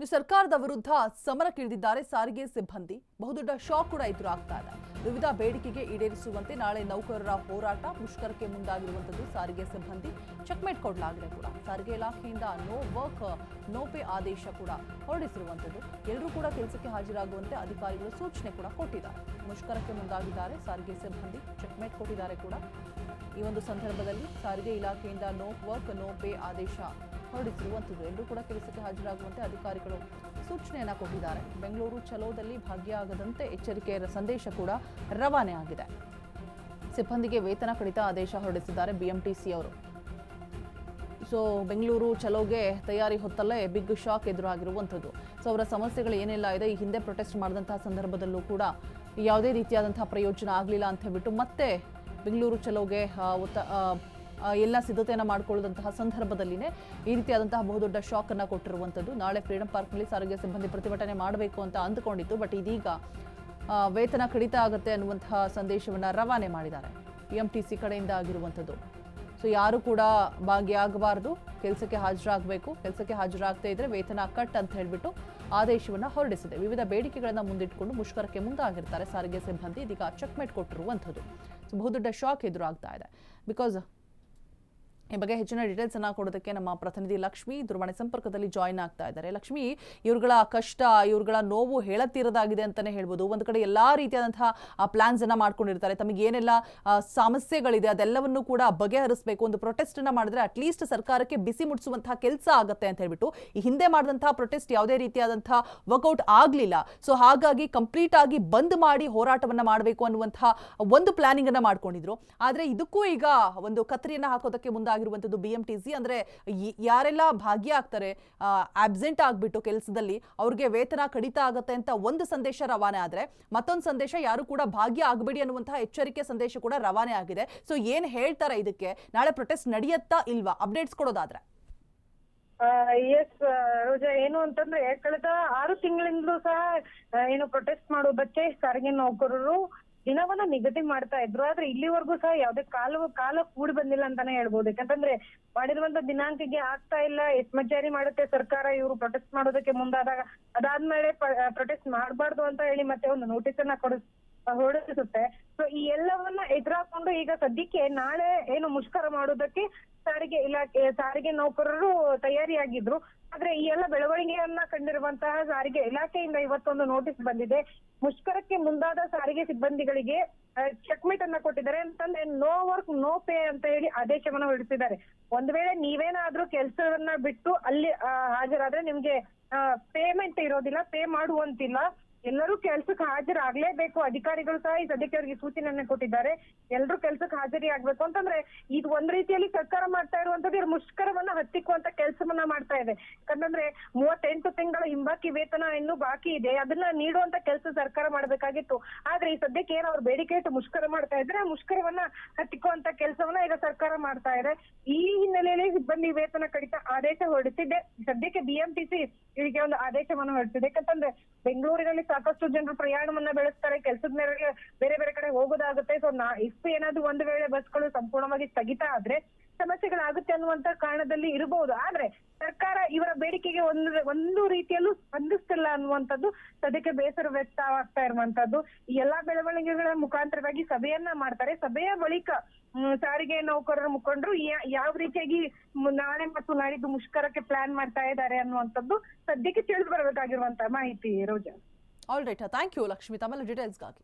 ಸರ್ಕಾರದ ವಿರುದ್ಧ ಸಮರಕ್ಕಿಳಿದಿದ್ದಾರೆ ಸಾರಿಗೆ ಸಿಬ್ಬಂದಿ. ಬಹುದೊಡ್ಡ ಶಾಕ್ ಕೂಡ ಎದುರಾಗ್ತಾ ಇದೆ. ವಿವಿಧ ಬೇಡಿಕೆಗೆ ಈಡೇರಿಸುವಂತೆ ನಾಳೆ ನೌಕರರ ಹೋರಾಟ, ಮುಷ್ಕರಕ್ಕೆ ಮುಂದಾಗಿರುವಂತದ್ದು ಸಾರಿಗೆ ಸಿಬ್ಬಂದಿ. ಚೆಕ್ಮೇಟ್ ಕೊಡಲಾಗಿದೆ ಕೂಡ. ಸಾರಿಗೆ ಇಲಾಖೆಯಿಂದ ನೋ ವರ್ಕ್ ನೋ ಪೇ ಆದೇಶ ಕೂಡ ಹೊರಡಿಸಿರುವಂತದ್ದು. ಎಲ್ಲರೂ ಕೂಡ ಕೆಲಸಕ್ಕೆ ಹಾಜರಾಗುವಂತೆ ಅಧಿಕಾರಿಗಳು ಸೂಚನೆ ಕೂಡ ಕೊಟ್ಟಿದ್ದಾರೆ. ಮುಷ್ಕರಕ್ಕೆ ಮುಂದಾಗಿದ್ದಾರೆ ಸಾರಿಗೆ ಸಿಬ್ಬಂದಿ. ಚೆಕ್ಮೇಟ್ ಕೊಟ್ಟಿದ್ದಾರೆ ಕೂಡ. ಈ ಒಂದು ಸಂದರ್ಭದಲ್ಲಿ ಸಾರಿಗೆ ಇಲಾಖೆಯಿಂದ ನೋ ವರ್ಕ್ ನೋ ಪೇ ಆದೇಶ ಹೊರಡಿಸಿರುವಂಥದ್ದು. ಎಲ್ಲರೂ ಕೂಡ ಕೆಲಸಕ್ಕೆ ಹಾಜರಾಗುವಂತೆ ಅಧಿಕಾರಿಗಳು ಸೂಚನೆಯನ್ನ ಕೊಟ್ಟಿದ್ದಾರೆ. ಬೆಂಗಳೂರು ಚಲೋದಲ್ಲಿ ಭಾಗಿಯಾಗದಂತೆ ಎಚ್ಚರಿಕೆಯ ಸಂದೇಶ ಕೂಡ ರವಾನೆ ಆಗಿದೆ. ಸಿಬ್ಬಂದಿಗೆ ವೇತನ ಕಡಿತ ಆದೇಶ ಹೊರಡಿಸಿದ್ದಾರೆ ಬಿಎಂಟಿಸಿ ಅವರು. ಸೊ ಬೆಂಗಳೂರು ಚಲೋಗೆ ತಯಾರಿ ಹೊತ್ತಲ್ಲೇ ಬಿಗ್ ಶಾಕ್ ಎದುರಾಗಿರುವಂಥದ್ದು. ಸೊ ಅವರ ಸಮಸ್ಯೆಗಳು ಏನೆಲ್ಲ ಇದೆ, ಈ ಹಿಂದೆ ಪ್ರೊಟೆಸ್ಟ್ ಮಾಡಿದಂತಹ ಸಂದರ್ಭದಲ್ಲೂ ಕೂಡ ಯಾವುದೇ ರೀತಿಯಾದಂತಹ ಪ್ರಯೋಜನ ಆಗಲಿಲ್ಲ ಅಂತ ಹೇಳ್ಬಿಟ್ಟು ಮತ್ತೆ ಬೆಂಗಳೂರು ಚಲೋಗೆ ಎಲ್ಲ ಸಿದ್ಧತೆಯನ್ನು ಮಾಡಿಕೊಳ್ಳುವಂತಹ ಸಂದರ್ಭದಲ್ಲಿನೇ ಈ ರೀತಿಯಾದಂತಹ ಬಹುದೊಡ್ಡ ಶಾಕ್ ಅನ್ನು ಕೊಟ್ಟಿರುವಂಥದ್ದು. ನಾಳೆ ಫ್ರೀಡಂ ಪಾರ್ಕ್ನಲ್ಲಿ ಸಾರಿಗೆ ಸಿಬ್ಬಂದಿ ಪ್ರತಿಭಟನೆ ಮಾಡಬೇಕು ಅಂತ ಅಂದುಕೊಂಡಿತ್ತು. ಬಟ್ ಇದೀಗ ವೇತನ ಕಡಿತ ಆಗುತ್ತೆ ಅನ್ನುವಂತಹ ಸಂದೇಶವನ್ನು ರವಾನೆ ಮಾಡಿದ್ದಾರೆ ಬಿಎಂಟಿಸಿ ಕಡೆಯಿಂದ ಆಗಿರುವಂಥದ್ದು. ಸೊ ಯಾರು ಕೂಡ ಭಾಗಿಯಾಗಬಾರ್ದು, ಕೆಲಸಕ್ಕೆ ಹಾಜರಾಗಬೇಕು, ಕೆಲಸಕ್ಕೆ ಹಾಜರಾಗದೇ ಇದ್ರೆ ವೇತನ ಕಟ್ ಅಂತ ಹೇಳಿಬಿಟ್ಟು ಆದೇಶವನ್ನು ಹೊರಡಿಸಿದೆ. ವಿವಿಧ ಬೇಡಿಕೆಗಳನ್ನು ಮುಂದಿಟ್ಟುಕೊಂಡು ಮುಷ್ಕರಕ್ಕೆ ಮುಂದಾಗಿರ್ತಾರೆ ಸಾರಿಗೆ ಸಿಬ್ಬಂದಿ. ಇದೀಗ ಚೆಕ್ಮೇಟ್ ಕೊಟ್ಟಿರುವಂಥದ್ದು. ಸೊ ಬಹುದೊಡ್ಡ ಶಾಕ್ ಎದುರಾಗ್ತಾ ಇದೆ. ಬಿಕಾಸ್ ಈ ಬಗ್ಗೆ ಹೆಚ್ಚಿನ ಡೀಟೇಲ್ಸ್ ಅನ್ನ ಕೊಡೋದಕ್ಕೆ ನಮ್ಮ ಪ್ರತಿನಿಧಿ ಲಕ್ಷ್ಮಿ ದೂರವಾಣಿ ಸಂಪರ್ಕದಲ್ಲಿ ಜಾಯಿನ್ ಆಗ್ತಾ ಇದ್ದಾರೆ. ಲಕ್ಷ್ಮಿ, ಇವ್ರುಗಳ ಕಷ್ಟ, ಇವ್ರುಗಳ ನೋವು ಹೇಳತೀರದಾಗಿದೆ ಅಂತಾನೆ ಹೇಳ್ಬೋದು. ಒಂದು ಕಡೆ ಎಲ್ಲಾ ರೀತಿಯಾದಂತಹ ಪ್ಲಾನ್ಸ್ ಅನ್ನ ಮಾಡ್ಕೊಂಡಿರ್ತಾರೆ. ತಮಗೆ ಏನೆಲ್ಲ ಸಮಸ್ಯೆಗಳಿದೆ ಅದೆಲ್ಲವನ್ನೂ ಕೂಡ ಬಗೆಹರಿಸಬೇಕು. ಒಂದು ಪ್ರೊಟೆಸ್ಟ್ ಅನ್ನ ಮಾಡಿದ್ರೆ ಅಟ್ಲೀಸ್ಟ್ ಸರ್ಕಾರಕ್ಕೆ ಬಿಸಿ ಮುಟ್ಟಿಸುವಂತಹ ಕೆಲಸ ಆಗುತ್ತೆ ಅಂತ ಹೇಳ್ಬಿಟ್ಟು ಈ ಹಿಂದೆ ಮಾಡಿದಂತಹ ಪ್ರೊಟೆಸ್ಟ್ ಯಾವುದೇ ರೀತಿಯಾದಂತಹ ವರ್ಕೌಟ್ ಆಗ್ಲಿಲ್ಲ. ಸೊ ಹಾಗಾಗಿ ಕಂಪ್ಲೀಟ್ ಆಗಿ ಬಂದ್ ಮಾಡಿ ಹೋರಾಟವನ್ನ ಮಾಡಬೇಕು ಅನ್ನುವಂತಹ ಒಂದು ಪ್ಲಾನಿಂಗ್ ಅನ್ನ ಮಾಡ್ಕೊಂಡಿದ್ರು. ಆದ್ರೆ ಇದಕ್ಕೂ ಈಗ ಒಂದು ಕತ್ತರಿಯನ್ನ ಹಾಕೋದಕ್ಕೆ ಮುಂದಾಗಿರುವಂತದ್ದು ಬಿಎಂಟಿಸಿ. ಅಂದ್ರೆ ಯಾರೆಲ್ಲ ಭಾಗಿಯಾಗ್ತಾರೆ, ಆಬ್ಸೆಂಟ್ ಆಗ್ಬಿಟ್ಟು ಕೆಲಸದಲ್ಲಿ ಅವ್ರಿಗೆ ವೇತನ ಕಡಿತ ಆಗತ್ತೆ ಅಂತ ಒಂದು ಸಂದೇಶ ರವಾನೆ ಆದ್ರೆ, ಮತ್ತೊಂದು ಸಂದೇಶ ಯಾರು ಕೂಡ ಭಾಗ್ಯ ಆಗಬೇಡಿ ಅನ್ನುವಂತಹ ಎಚ್ಚರಿಕೆ ಸಂದೇಶ ಕೂಡ ರವಾನೆ ಆಗಿದೆ. ಸೊ ಏನ್ ಹೇಳ್ತಾರೆ ಇದಕ್ಕೆ? ನಾಳೆ ಪ್ರೊಟೆಸ್ಟ್ ನಡೆಯತ್ತಾ ಇಲ್ವಾ? ಅಪ್ಡೇಟ್ಸ್ ಕೊಡೋದಾದ್ರೆ. ಎಸ್ ರೋಜಾ, ಏನು ಅಂತಂದ್ರೆ ಕಳೆದ 6 ತಿಂಗಳಿಂದಲೂ ಸಹ ಏನು ಪ್ರೊಟೆಸ್ಟ್ ಮಾಡೋದಕ್ಕೆ ಸಾರಿಗೆ ನೌಕರರು ದಿನವನ್ನ ನಿಗದಿ ಮಾಡ್ತಾ ಇದ್ರು. ಆದ್ರೆ ಇಲ್ಲಿವರೆಗೂ ಸಹ ಯಾವ್ದೇ ಕಾಲ ಕೂಡಿ ಬಂದಿಲ್ಲ ಅಂತಾನೆ ಹೇಳ್ಬೋದು. ಯಾಕಂತಂದ್ರೆ ಮಾಡಿರುವಂತ ದಿನಾಂಕಕ್ಕೆ ಆಗ್ತಾ ಇಲ್ಲ. ಎಸ್ಮತ್ ಜಾರಿ ಮಾಡುತ್ತೆ ಸರ್ಕಾರ ಇವರು ಪ್ರೊಟೆಸ್ಟ್ ಮಾಡೋದಕ್ಕೆ ಮುಂದಾದಾಗ. ಅದಾದ್ಮೇಲೆ ಪ್ರೊಟೆಸ್ಟ್ ಮಾಡಬಾರ್ದು ಅಂತ ಹೇಳಿ ಮತ್ತೆ ಒಂದು ನೋಟಿಸ್ ಅನ್ನ ಹೊರಡಿಸುತ್ತೆ. ಸೊ ಈ ಎಲ್ಲವನ್ನ ಎದುರಾಕೊಂಡು ಈಗ ಸದ್ಯಕ್ಕೆ ನಾಳೆ ಏನು ಮುಷ್ಕರ ಮಾಡೋದಕ್ಕೆ ಸಾರಿಗೆ ನೌಕರರು ತಯಾರಿಯಾಗಿದ್ರು. ಆದ್ರೆ ಈ ಎಲ್ಲ ಬೆಳವಣಿಗೆಯನ್ನ ಕಂಡಿರುವಂತಹ ಸಾರಿಗೆ ಇಲಾಖೆಯಿಂದ ಇವತ್ತೊಂದು ನೋಟಿಸ್ ಬಂದಿದೆ. ಮುಷ್ಕರಕ್ಕೆ ಮುಂದಾದ ಸಾರಿಗೆ ಸಿಬ್ಬಂದಿಗಳಿಗೆ ಚೆಕ್ಮೇಟ್ ಅನ್ನ ಕೊಟ್ಟಿದ್ದಾರೆ. ಅಂತಂದ್ರೆ ನೋ ವರ್ಕ್ ನೋ ಪೇ ಅಂತ ಹೇಳಿ ಆದೇಶವನ್ನ ಹೊರಡಿಸಿದ್ದಾರೆ. ಒಂದ್ ವೇಳೆ ನೀವೇನಾದ್ರೂ ಕೆಲಸವನ್ನ ಬಿಟ್ಟು ಅಲ್ಲಿ ಹಾಜರಾದ್ರೆ ನಿಮ್ಗೆ ಪೇಮೆಂಟ್ ಇರೋದಿಲ್ಲ, ಪೇ ಮಾಡುವಂತಿಲ್ಲ. ಎಲ್ಲರೂ ಕೆಲ್ಸಕ್ಕೆ ಹಾಜರಾಗ್ಲೇಬೇಕು. ಅಧಿಕಾರಿಗಳು ಸಹ ಈ ಸದ್ಯಕ್ಕೆ ಅವರಿಗೆ ಸೂಚನೆಯನ್ನ ಕೊಟ್ಟಿದ್ದಾರೆ. ಎಲ್ಲರೂ ಕೆಲ್ಸಕ್ಕೆ ಹಾಜರಿ ಆಗ್ಬೇಕು. ಅಂತಂದ್ರೆ ಇದು ಒಂದ್ ರೀತಿಯಲ್ಲಿ ಸರ್ಕಾರ ಮಾಡ್ತಾ ಇರುವಂತದ್ದು ಮುಷ್ಕರವನ್ನ ಹತ್ತಿಕ್ಕುವಂತ ಕೆಲಸವನ್ನ ಮಾಡ್ತಾ ಇದೆ. ಯಾಕಂತಂದ್ರೆ 38 ತಿಂಗಳ ಹಿಂಬಾಕಿ ವೇತನ ಇನ್ನೂ ಬಾಕಿ ಇದೆ. ಅದನ್ನ ನೀಡುವಂತ ಕೆಲಸ ಸರ್ಕಾರ ಮಾಡ್ಬೇಕಾಗಿತ್ತು. ಆದ್ರೆ ಈ ಸದ್ಯಕ್ಕೆ ಏನ್ ಅವ್ರು ಬೇಡಿಕೆ ಇಟ್ಟು ಮುಷ್ಕರ ಮಾಡ್ತಾ ಇದ್ರೆ ಮುಷ್ಕರವನ್ನ ಹತ್ತಿಕ್ಕುವಂತ ಕೆಲಸವನ್ನ ಈಗ ಸರ್ಕಾರ ಮಾಡ್ತಾ ಇದೆ. ಈ ಹಿನ್ನೆಲೆಯಲ್ಲಿ ಸಿಬ್ಬಂದಿ ವೇತನ ಕಡಿತ ಆದೇಶ ಹೊರಡಿಸಿದೆ. ಸದ್ಯಕ್ಕೆ ಬಿಎಂಟಿಸಿ ಇವರಿಗೆ ಒಂದು ಆದೇಶವನ್ನು ಹೊರಡಿಸಿದೆ. ಯಾಕಂತಂದ್ರೆ ಬೆಂಗಳೂರಿನಲ್ಲಿ ಸಾಕಷ್ಟು ಜನರು ಪ್ರಯಾಣವನ್ನ ಬೆಳೆಸ್ತಾರೆ, ಕೆಲಸದ ಮೇರೆಗೆ ಬೇರೆ ಬೇರೆ ಕಡೆ ಹೋಗೋದಾಗುತ್ತೆ. ಸೊ ಏನಾದ್ರೂ ಒಂದು ವೇಳೆ ಬಸ್ಗಳು ಸಂಪೂರ್ಣವಾಗಿ ಸ್ಥಗಿತ ಆದ್ರೆ ಸಮಸ್ಯೆಗಳಾಗುತ್ತೆ ಅನ್ನುವಂತ ಕಾರಣದಲ್ಲಿ ಇರಬಹುದು. ಆದ್ರೆ ಸರ್ಕಾರ ಇವರ ಬೇಡಿಕೆಗೆ ಒಂದು ರೀತಿಯಲ್ಲೂ ಸ್ಪಂದಿಸ್ತಿಲ್ಲ ಅನ್ನುವಂಥದ್ದು ಸದ್ಯಕ್ಕೆ ಬೇಸರ ವ್ಯಕ್ತವಾಗ್ತಾ ಇರುವಂತದ್ದು. ಈ ಎಲ್ಲಾ ಬೆಳವಣಿಗೆಗಳ ಮುಖಾಂತರವಾಗಿ ಸಭೆಯನ್ನ ಮಾಡ್ತಾರೆ. ಸಭೆಯ ಬಳಿಕ ಸಾರಿಗೆ ನೌಕರರ ಮುಖಂಡರು ಯಾವ ರೀತಿಯಾಗಿ ನಾಳೆ ಮತ್ತು ನಾಡಿದ್ದು ಮುಷ್ಕರಕ್ಕೆ ಪ್ಲಾನ್ ಮಾಡ್ತಾ ಇದ್ದಾರೆ ಅನ್ನುವಂಥದ್ದು ಸದ್ಯಕ್ಕೆ ತಿಳಿದು ಬರಬೇಕಾಗಿರುವಂತಹ ಮಾಹಿತಿ Roja. All right, thank you Lakshmi ತಮ್ಮ ಡೀಟೇಲ್ಸ್ಗಾಗಿ.